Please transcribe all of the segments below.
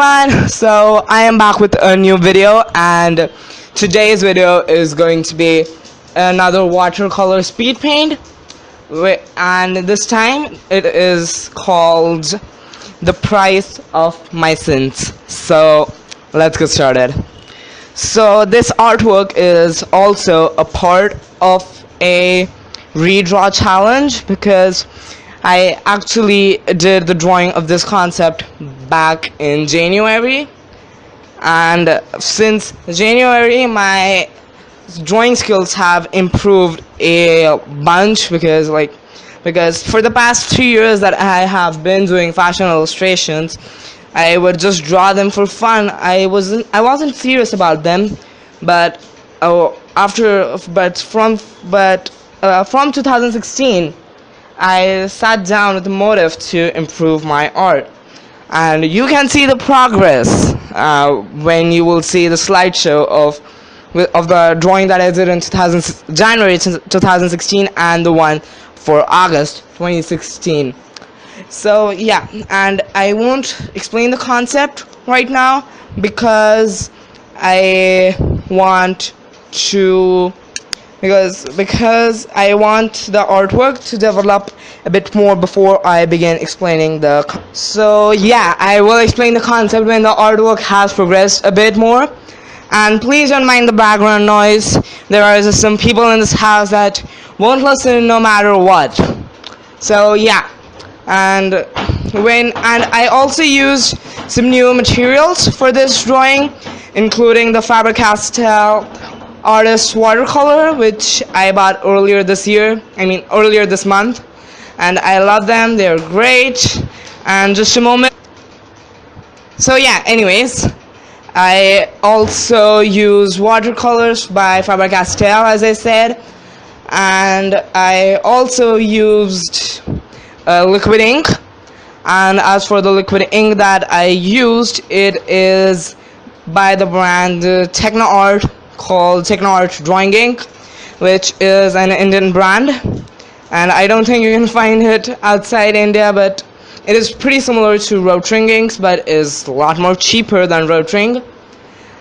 everyone, so I am back with a new video, and today's video is going to be another watercolor speed paint, and this time it is called The Price of My Sins. So let's get started. So this artwork is also a part of a redraw challenge because I actually did the drawing of this concept back in January, and since January my drawing skills have improved a bunch because for the past 3 years that I have been doing fashion illustrations, I would just draw them for fun. I wasn't serious about them, but from 2016 I sat down with the motive to improve my art, and you can see the progress when you will see the slideshow of the drawing that I did in January 2016 and the one for August 2016. So yeah, and I won't explain the concept right now because I want I want the artwork to develop a bit more before I begin explaining so yeah, I will explain the concept when the artwork has progressed a bit more. And please don't mind the background noise. There are some people in this house that won't listen no matter what. So yeah, and I also used some new materials for this drawing, including the FABER-CASTELL artist watercolor, which I bought earlier this month, and I love them. They're great. And just a moment. So yeah, anyways, I also use watercolors by FABER-CASTELL, as I said, and I also used liquid ink. And as for the liquid ink that I used, it is by the brand TECHNOART, called TECHNOART drawing ink, which is an Indian brand, and I don't think you can find it outside India, but it is pretty similar to Rotring inks, but is a lot more cheaper than Rotring.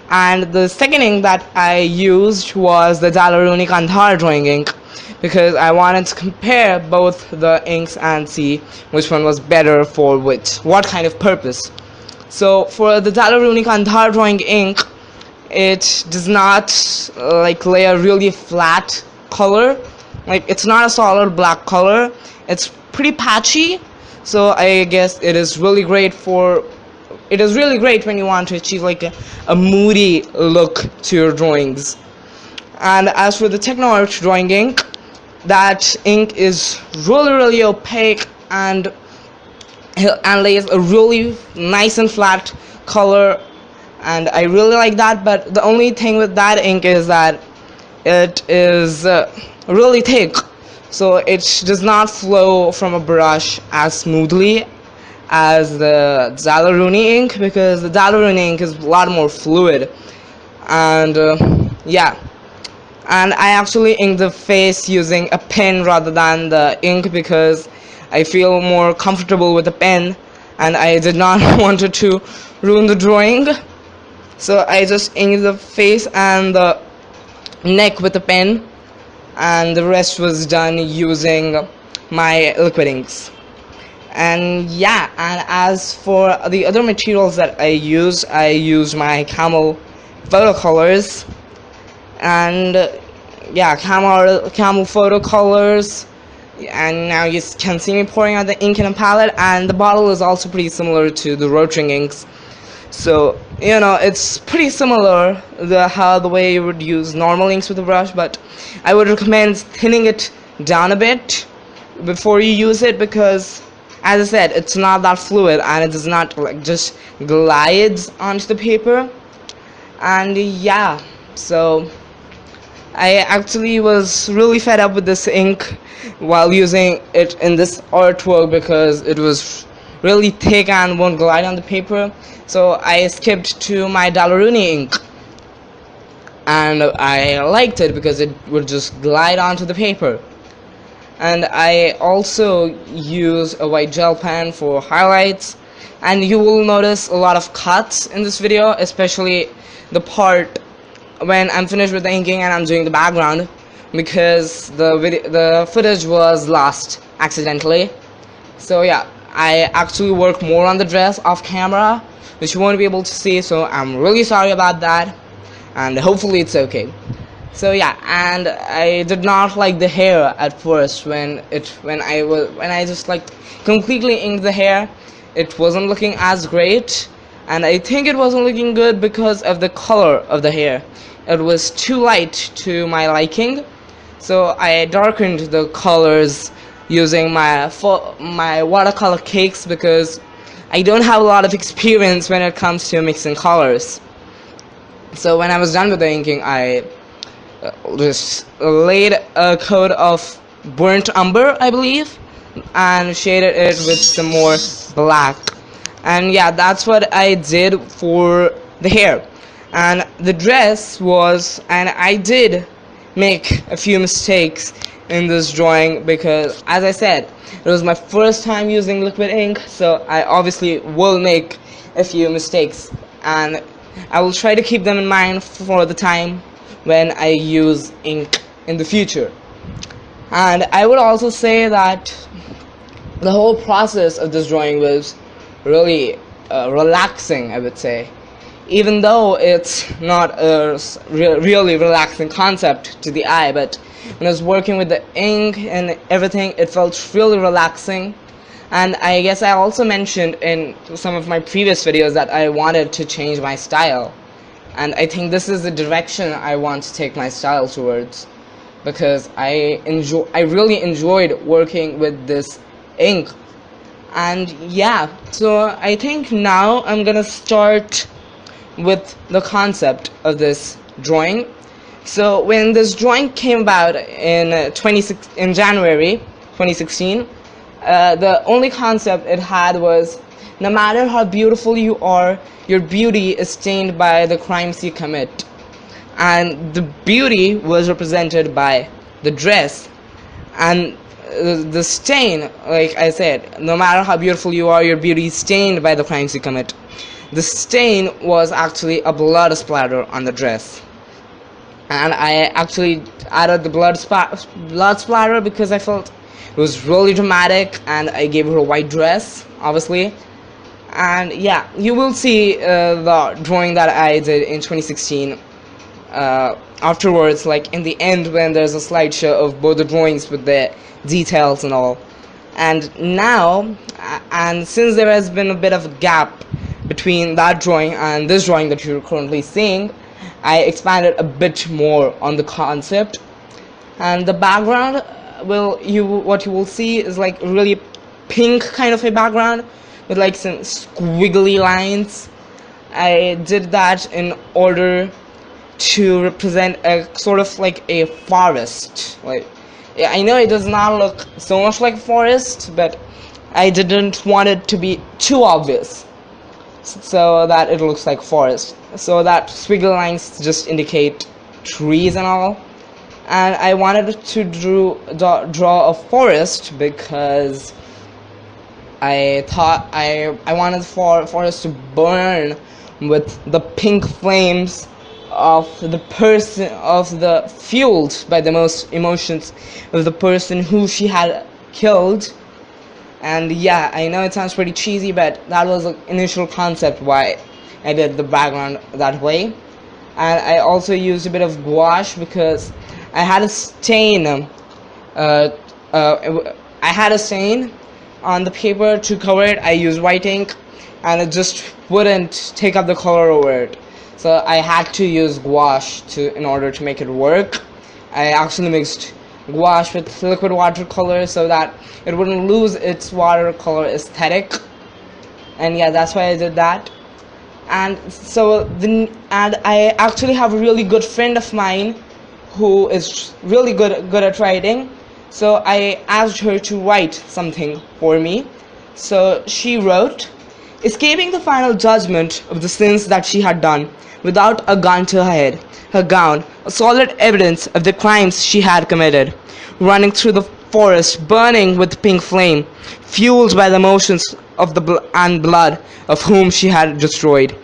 And the second ink that I used was the DALER-ROWNEY KANDHAR drawing ink, because I wanted to compare both the inks and see which one was better for what kind of purpose. So for the DALER-ROWNEY KANDHAR drawing ink, it does not lay a really flat color. It's not a solid black color. It's pretty patchy. So I guess it is really great when you want to achieve a moody look to your drawings. And as for the TECHNOART drawing ink, that ink is really opaque and lays a really nice and flat color, and I really like that. But the only thing with that ink is that it is really thick, so it does not flow from a brush as smoothly as the DALER-ROWNEY ink, because the DALER-ROWNEY ink is a lot more fluid. And yeah, and I actually ink the face using a pen rather than the ink because I feel more comfortable with the pen, and I did not want it to ruin the drawing. So I just inked the face and the neck with a pen, and the rest was done using my liquid inks. And yeah, and as for the other materials that I used my CAMEL photo colors, and yeah, CAMEL photo colors. And now you can see me pouring out the ink in a palette, and the bottle is also pretty similar to the Rotring inks. So it's pretty similar the way you would use normal inks with a brush, but I would recommend thinning it down a bit before you use it, because as I said, it's not that fluid and it does not just glides onto the paper. And yeah, so I actually was really fed up with this ink while using it in this artwork because it was really thick and won't glide on the paper. So I skipped to my DALER-ROWNEY ink, and I liked it because it would just glide onto the paper. And I also use a white gel pen for highlights, and you will notice a lot of cuts in this video, especially the part when I'm finished with the inking and I'm doing the background, because the footage was lost accidentally. So yeah, I actually work more on the dress off camera, which you won't be able to see, so I'm really sorry about that, and hopefully it's okay. So yeah, and I did not like the hair at first. When I just like completely inked the hair, it wasn't looking as great, and I think it wasn't looking good because of the color of the hair. It was too light to my liking, so I darkened the colors using my watercolor cakes, because I don't have a lot of experience when it comes to mixing colors. So when I was done with the inking, I just laid a coat of burnt umber, I believe, and shaded it with some more black. And yeah, that's what I did for the hair. And the dress was, and I did make a few mistakes in this drawing, because as I said, it was my first time using liquid ink, so I obviously will make a few mistakes, and I will try to keep them in mind for the time when I use ink in the future. And I would also say that the whole process of this drawing was really relaxing, I would say, even though it's not a really relaxing concept to the eye. But when I was working with the ink and everything, it felt really relaxing. And I guess I also mentioned in some of my previous videos that I wanted to change my style, and I think this is the direction I want to take my style towards, because I really enjoyed working with this ink. And yeah, so I think now I'm gonna start with the concept of this drawing. So when this drawing came about in January 2016, the only concept it had was, no matter how beautiful you are, your beauty is stained by the crimes you commit. And the beauty was represented by the dress, and the stain, like I said, no matter how beautiful you are, your beauty is stained by the crimes you commit. The stain was actually a blood splatter on the dress, and I actually added the blood splatter because I felt it was really dramatic, and I gave her a white dress, obviously. And yeah, you will see the drawing that I did in 2016 afterwards, like in the end, when there's a slideshow of both the drawings with the details and all. And now, and since there has been a bit of a gap between that drawing and this drawing that you're currently seeing, I expanded a bit more on the concept. And the background, what you will see is like really pink kind of a background with like some squiggly lines. I did that in order to represent a sort of like a forest. Like, yeah, I know it does not look so much like a forest, but I didn't want it to be too obvious, so that it looks like forest. So that squiggly lines just indicate trees and all. And I wanted to draw a forest because I thought I wanted for forest to burn with the pink flames of the person, fueled by the most emotions of the person who she had killed. And yeah, I know it sounds pretty cheesy, but that was the initial concept why I did the background that way. And I also used a bit of gouache because I had a stain. I had a stain on the paper to cover it. I used white ink, and it just wouldn't take up the color over it. So I had to use gouache in order to make it work. I actually mixed gouache with liquid watercolor so that it wouldn't lose its watercolor aesthetic. And yeah, that's why I did that. And so I actually have a really good friend of mine who is really good at writing. So I asked her to write something for me. So she wrote, escaping the final judgment of the sins that she had done, without a gun to her head, her gown, a solid evidence of the crimes she had committed, running through the forest, burning with pink flame, fueled by the emotions of the blood of whom she had destroyed.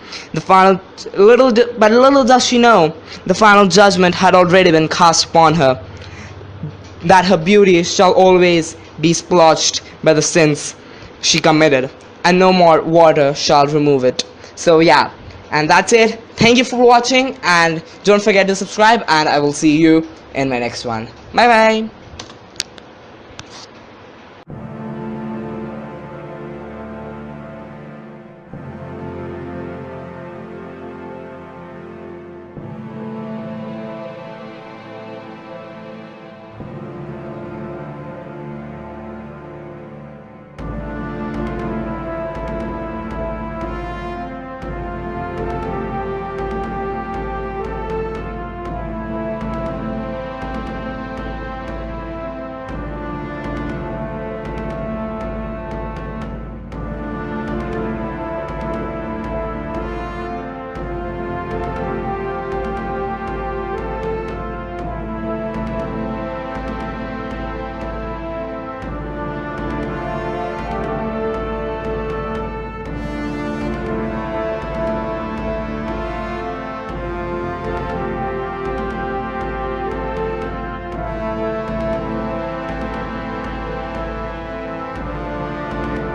But little does she know, the final judgment had already been cast upon her, that her beauty shall always be splotched by the sins she committed, and no more water shall remove it. So yeah, and that's it. Thank you for watching, and don't forget to subscribe, and I will see you in my next one. Bye bye.